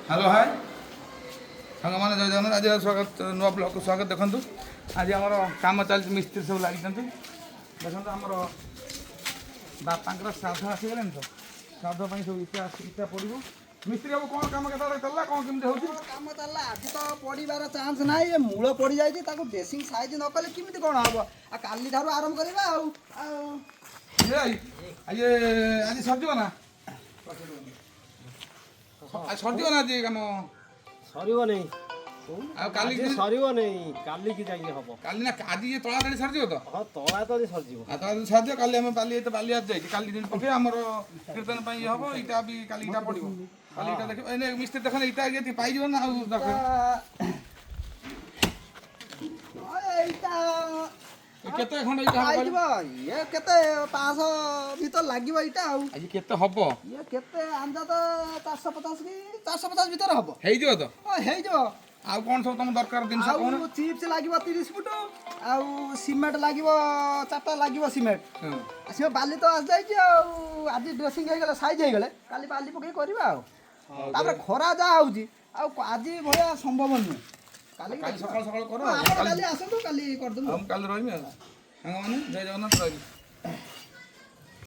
hello hi सांग मैंने जय जगन्नाथ आज स्वागत नुआ ब्लॉक को स्वागत देखु आज आम कम चलती मिस्त्री सब लगी देखो आमर बापा श्राद्ध आसीगले तो श्राद्ध सब इटा इटा पड़ो मिस्त्री बाबू कौन कम के चलला कौन केमती होची काम चलला आज तो पड़ार चान्स ना ये मूल पड़ जाए ड्रेसिंग साइज न कले केमी कौन हम आ काली ठार आरंभ करवा आज आज सरज ना सरज ना आज कम सरिबो नै काली सरिबो नै काली की जाइए हबो काली ना आज ये तला तली सरज तो हां तळा तो सरजिबो तला सरज काली हम पाली तो पाली आज जाई काली दिन पके हमर कीर्तन पई हबो इटा भी काली इटा पड़िबो काली इटा देख एने मिस्त्री देखन इटा ये पाई जीवन ना देख केते खंड इटा हबो ये केते 500 भीतर लागिबो इटा आ आज केते हबो ये केते आंदा तो 450 की 450 भीतर हबो हेई जो तो हेई जो आ कोन सब तुम दरकार दिन से कोन चिप्स लागिबो 30 फुट आ सीमेंट लागिबो 4टा लागिबो सीमेंट आसी बाली तो आस जाई आज ड्रेसिंग हे गेले साइज हे गेले काली बाली पके करबा आ तापर खरा जा आउजी आ आज भया संभव नहीं काली सकाळ सकाळ करो काली आसतु काली कर दम हम काल रहिमे सांग माने जय जगन्नाथ रहि